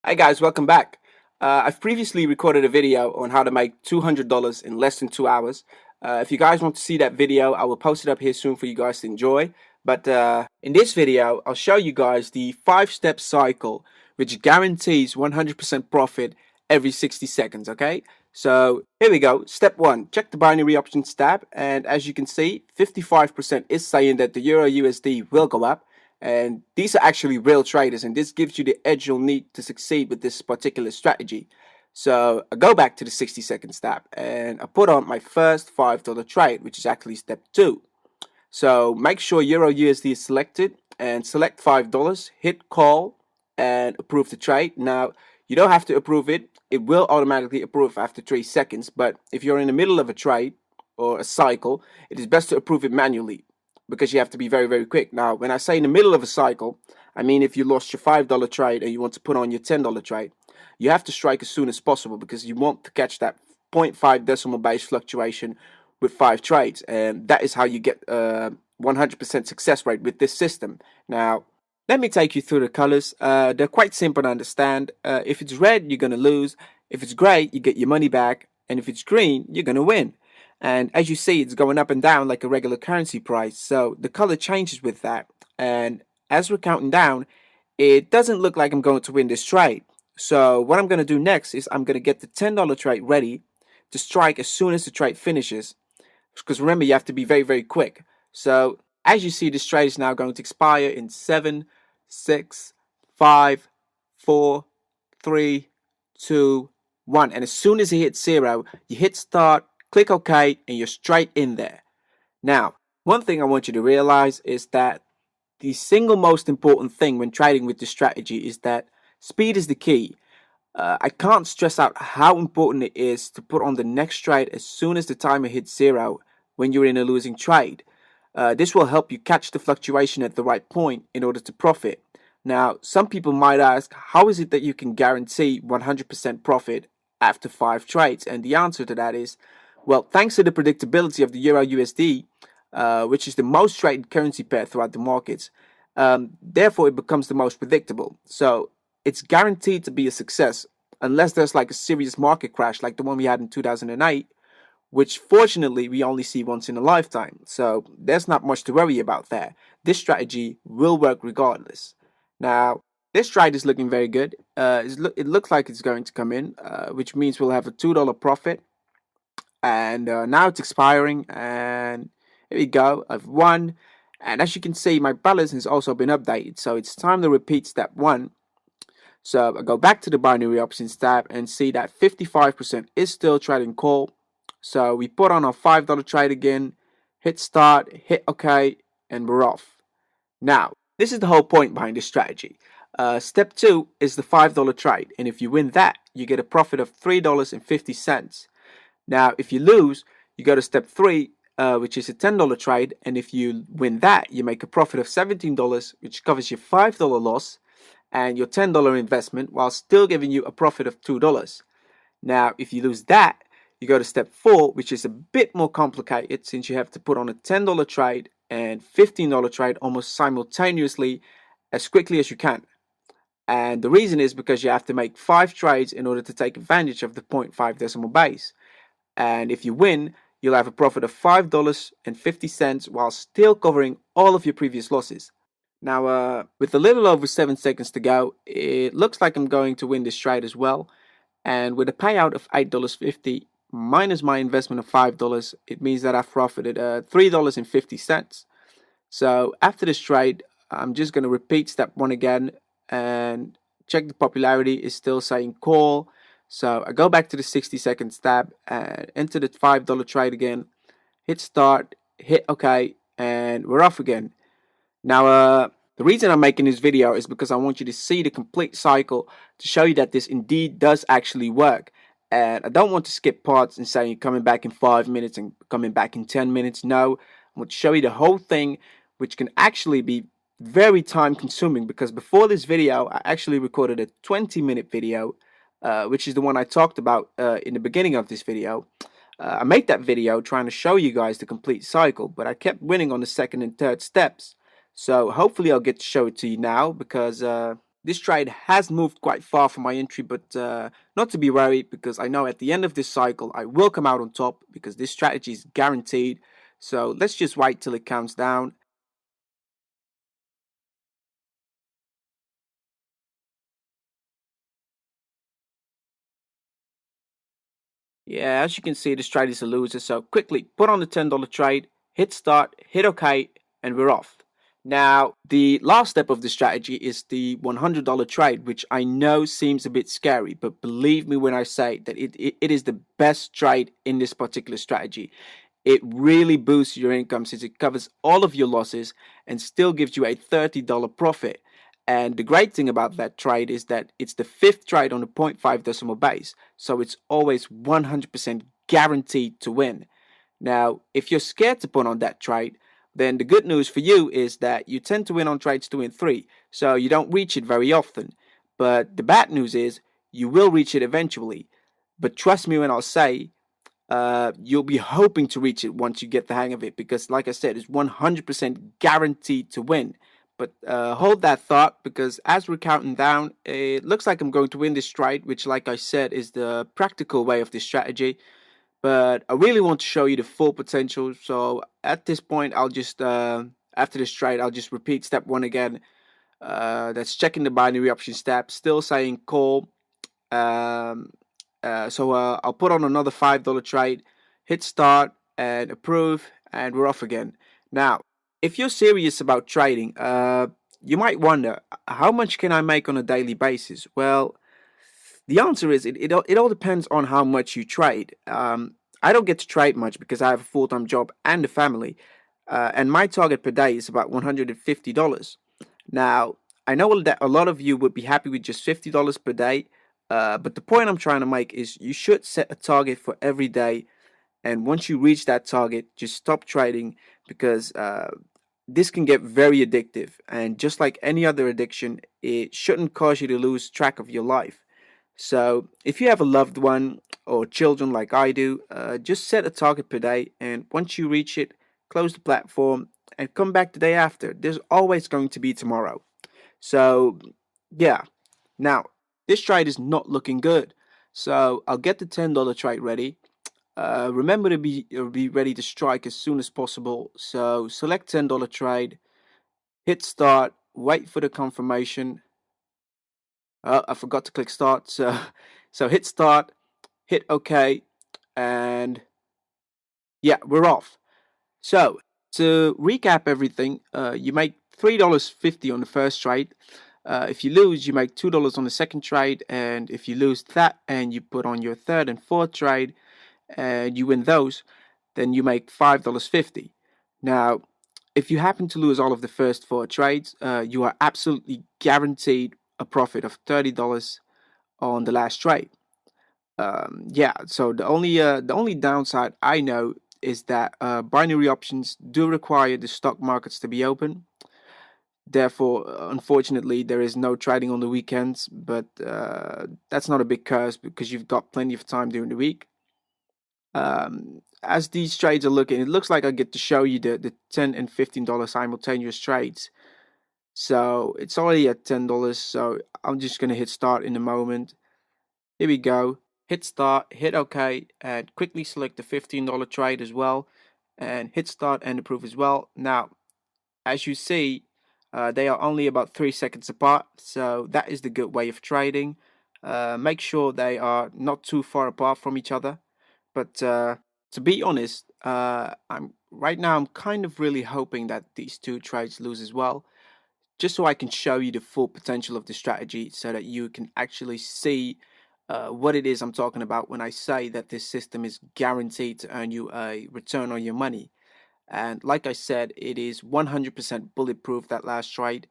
Hi guys, welcome back. I've previously recorded a video on how to make $200 in less than 2 hours. If you guys want to see that video, I will post it up here soon for you guys to enjoy. But in this video, I'll show you guys the 5-step cycle which guarantees 100% profit every 60 seconds, okay? So here we go. Step 1, check the binary options tab, and as you can see, 55% is saying that the Euro USD will go up. And these are actually real traders, and this gives you the edge you'll need to succeed with this particular strategy. So I go back to the 60 seconds tab and I put on my first $5 trade, which is actually step 2. So make sure Euro USD is selected and select $5, hit call and approve the trade. Now, you don't have to approve it. It will automatically approve after 3 seconds, but if you're in the middle of a trade or a cycle, it is best to approve it manually, because you have to be very, very quick. Now, when I say in the middle of a cycle, I mean if you lost your $5 trade and you want to put on your $10 trade, you have to strike as soon as possible, because you want to catch that 0.5 decimal base fluctuation with 5 trades. And that is how you get 100% success rate with this system. Now, let me take you through the colors. They're quite simple to understand. If it's red, you're going to lose. If it's gray, you get your money back. And if it's green, you're going to win. And as you see, it's going up and down like a regular currency price. So the color changes with that. And as we're counting down, it doesn't look like I'm going to win this trade. So what I'm going to do next is I'm going to get the $10 trade ready to strike as soon as the trade finishes. Because remember, you have to be very, very quick. So as you see, this trade is now going to expire in 7, 6, 5, 4, 3, 2, 1. And as soon as it hits 0, you hit start, click OK, and you're straight in there. Now, one thing I want you to realize is that the single most important thing when trading with this strategy is that speed is the key. I can't stress out how important it is to put on the next trade as soon as the timer hits 0 when you're in a losing trade. This will help you catch the fluctuation at the right point in order to profit. Now, some people might ask, how is it that you can guarantee 100% profit after 5 trades? And the answer to that is, well, thanks to the predictability of the Euro USD, which is the most traded currency pair throughout the markets, therefore it becomes the most predictable. So it's guaranteed to be a success unless there's like a serious market crash like the one we had in 2008, which fortunately we only see once in a lifetime. So there's not much to worry about there. This strategy will work regardless. Now, this trade is looking very good. It looks like it's going to come in, which means we'll have a $2 profit. And now it's expiring, and here we go. I've won. And as you can see, my balance has also been updated. So it's time to repeat step 1. So I go back to the binary options tab and see that 55% is still trading call. So we put on our $5 trade again, hit start, hit OK, and we're off. Now, this is the whole point behind this strategy. Step 2 is the $5 trade, and if you win that, you get a profit of $3.50. Now, if you lose, you go to step 3, which is a $10 trade, and if you win that, you make a profit of $17, which covers your $5 loss and your $10 investment, while still giving you a profit of $2. Now, if you lose that, you go to step 4, which is a bit more complicated, since you have to put on a $10 trade and $15 trade almost simultaneously as quickly as you can. And the reason is because you have to make 5 trades in order to take advantage of the 0.5 decimal base. And if you win, you'll have a profit of $5.50 while still covering all of your previous losses. Now, with a little over 7 seconds to go, it looks like I'm going to win this trade as well. And with a payout of $8.50 minus my investment of $5, it means that I've profited $3.50. So after this trade, I'm just going to repeat step 1 again and check the popularity is still saying call. So I go back to the 60 seconds tab and enter the $5 trade again, hit start, hit OK, and we're off again. Now, the reason I'm making this video is because I want you to see the complete cycle to show you that this indeed does actually work. And I don't want to skip parts and say you're coming back in 5 minutes and coming back in 10 minutes. No, I want to show you the whole thing, which can actually be very time consuming, because before this video, I actually recorded a 20-minute video, which is the one I talked about in the beginning of this video. I made that video trying to show you guys the complete cycle, but I kept winning on the second and third steps. So hopefully I'll get to show it to you now, because This trade has moved quite far from my entry, but not to be worried, because I know at the end of this cycle I will come out on top because this strategy is guaranteed. So let's just wait till it counts down. Yeah, as you can see, this trade is a loser. So quickly put on the $10 trade, hit start, hit OK, and we're off. Now, the last step of the strategy is the $100 trade, which I know seems a bit scary, but believe me when I say that it is the best trade in this particular strategy. It really boosts your income since it covers all of your losses and still gives you a $30 profit. And the great thing about that trade is that it's the fifth trade on the 0.5 decimal base, so it's always 100% guaranteed to win. Now, if you're scared to put on that trade, then the good news for you is that you tend to win on trades 2 and 3, so you don't reach it very often. But the bad news is you will reach it eventually. But trust me when I'll say you'll be hoping to reach it once you get the hang of it, because like I said, it's 100% guaranteed to win. But hold that thought, because as we're counting down, it looks like I'm going to win this trade, which like I said is the practical way of this strategy. But I really want to show you the full potential, so at this point I'll just after this trade I'll just repeat step 1 again. That's checking the binary option step, still saying call. um, I'll put on another $5 trade, hit start and approve, and we're off again. Now, if you're serious about trading, you might wonder, how much can I make on a daily basis? Well, the answer is it all depends on how much you trade. I don't get to trade much because I have a full-time job and a family, and my target per day is about $150. Now, I know that a lot of you would be happy with just $50 per day, but the point I'm trying to make is you should set a target for every day, and once you reach that target, just stop trading, because this can get very addictive. And just like any other addiction, it shouldn't cause you to lose track of your life. So, if you have a loved one or children like I do, just set a target per day, and once you reach it, close the platform and come back the day after. There's always going to be tomorrow. So, yeah. Now, this trade is not looking good. So, I'll get the $10 trade ready. Remember to be ready to strike as soon as possible. So, select $10 trade, hit start, wait for the confirmation. I forgot to click start. So hit start, hit OK, and yeah, we're off. So to recap everything, you make $3.50 on the first trade. If you lose, you make $2 on the second trade, and if you lose that and you put on your third and fourth trade and you win those, then you make $5.50. Now, if you happen to lose all of the first 4 trades, you are absolutely guaranteed a profit of $30 on the last trade. Yeah, so the only downside I know is that binary options do require the stock markets to be open. Therefore, unfortunately, there is no trading on the weekends, but that's not a big curse because you've got plenty of time during the week. As these trades are looking, it looks like I get to show you the $10 and $15 simultaneous trades. So it's already at $10, so I'm just gonna hit start in a moment. Here we go. Hit start, hit OK, and quickly select the $15 trade as well, and hit start and approve as well. Now, as you see, they are only about 3 seconds apart, so that is the good way of trading. Make sure they are not too far apart from each other. But to be honest, I'm kind of really hoping that these 2 trades lose as well, just so I can show you the full potential of the strategy, so that you can actually see what it is I'm talking about when I say that this system is guaranteed to earn you a return on your money. And like I said, it is 100% bulletproof, that last trade.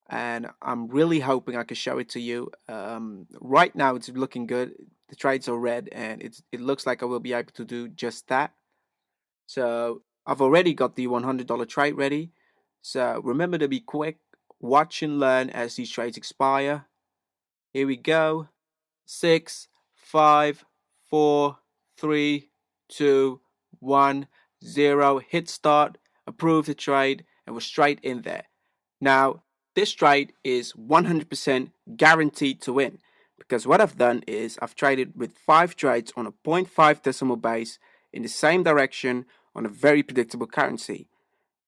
And I'm really hoping I can show it to you. Right now, it's looking good. The trades are red, and it looks like I will be able to do just that. So I've already got the $100 trade ready. So remember to be quick, watch and learn as these trades expire. Here we go. 6, 5, 4, 3, 2, 1, 0. Hit start, approve the trade, and we're straight in there. Now, this trade is 100% guaranteed to win, because what I've done is I've traded with 5 trades on a 0.5 decimal base in the same direction on a very predictable currency.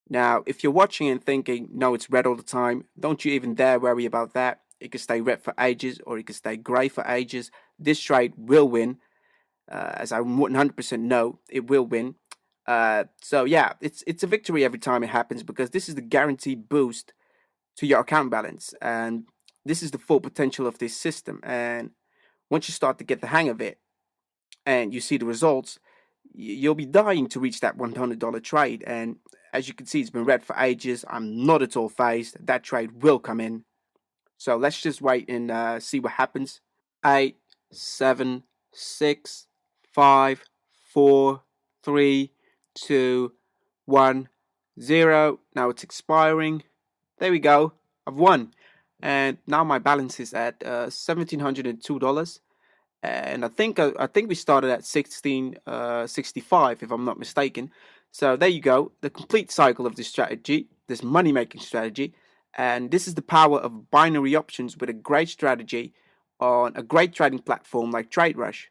Now, if you're watching and thinking, no, it's red all the time, don't you even dare worry about that. It could stay red for ages or it could stay grey for ages. This trade will win, as I 100% know it will win. So yeah, it's a victory every time it happens, because this is the guaranteed boost to your account balance, and this is the full potential of this system. And once you start to get the hang of it and you see the results, you'll be dying to reach that $100 trade. And as you can see, it's been red for ages. I'm not at all phased. That trade will come in. So let's just wait and see what happens. 8, 7, 6, 5, 4, 3, 2, 1, 0. Now it's expiring. There we go. I've won. And now my balance is at $1,702. And I think we started at 1665, if I'm not mistaken. So there you go, the complete cycle of this strategy, this money making strategy. And this is the power of binary options with a great strategy on a great trading platform like TradeRush.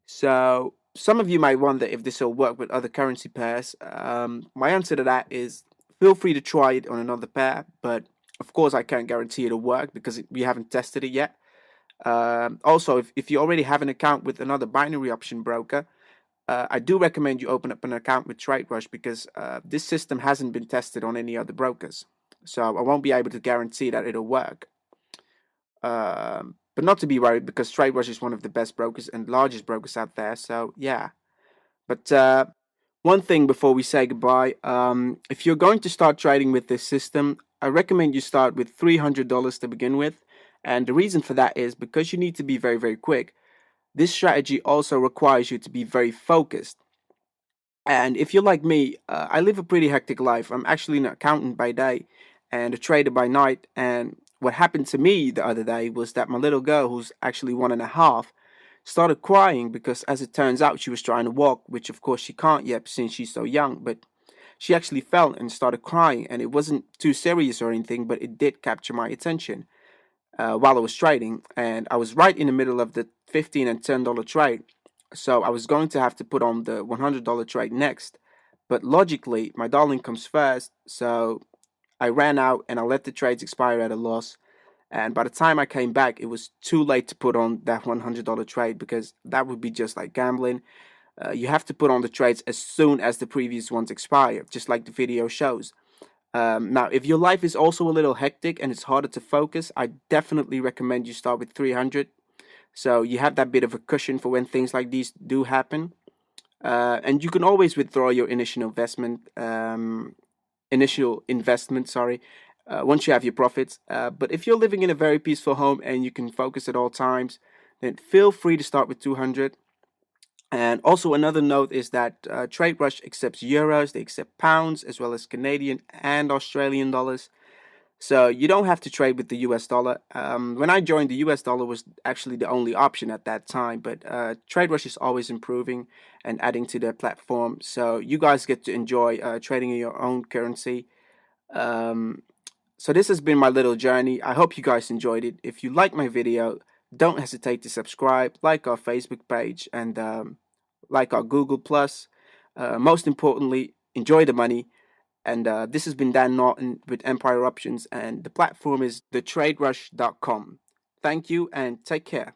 So some of you might wonder if this will work with other currency pairs. My answer to that is feel free to try it on another pair, but of course I can't guarantee it'll work because we haven't tested it yet. Also, if you already have an account with another binary option broker, I do recommend you open up an account with TradeRush, because this system hasn't been tested on any other brokers. So I won't be able to guarantee that it'll work. But not to be worried, because TradeRush is one of the best brokers and largest brokers out there. So yeah. But one thing before we say goodbye, if you're going to start trading with this system, I recommend you start with $300 to begin with. And the reason for that is because you need to be very, very quick. This strategy also requires you to be very focused. And if you're like me, I live a pretty hectic life. I'm actually an accountant by day and a trader by night. And what happened to me the other day was that my little girl, who's actually 1.5, started crying because, as it turns out, she was trying to walk, which of course she can't yet since she's so young. But she actually fell and started crying, and it wasn't too serious or anything, but it did capture my attention while I was trading. And I was right in the middle of the $15 and $10 trade. So I was going to have to put on the $100 trade next. But logically, my darling comes first. So I ran out and I let the trades expire at a loss. And by the time I came back, it was too late to put on that $100 trade, because that would be just like gambling. You have to put on the trades as soon as the previous ones expire, just like the video shows. Now, if your life is also a little hectic and it's harder to focus, I definitely recommend you start with 300. So you have that bit of a cushion for when things like these do happen. And you can always withdraw your initial investment, once you have your profits. But if you're living in a very peaceful home and you can focus at all times, then feel free to start with 200. And also another note is that TradeRush accepts euros, they accept pounds, as well as Canadian and Australian dollars. So you don't have to trade with the US dollar. When I joined, the US dollar was actually the only option at that time, but TradeRush is always improving and adding to their platform. So you guys get to enjoy trading in your own currency. So this has been my little journey. I hope you guys enjoyed it. If you like my video, don't hesitate to subscribe, like our Facebook page, and like our Google Plus. Most importantly, enjoy the money. And this has been Dan Norton with Empire Options, and the platform is thetraderush.com. Thank you and take care.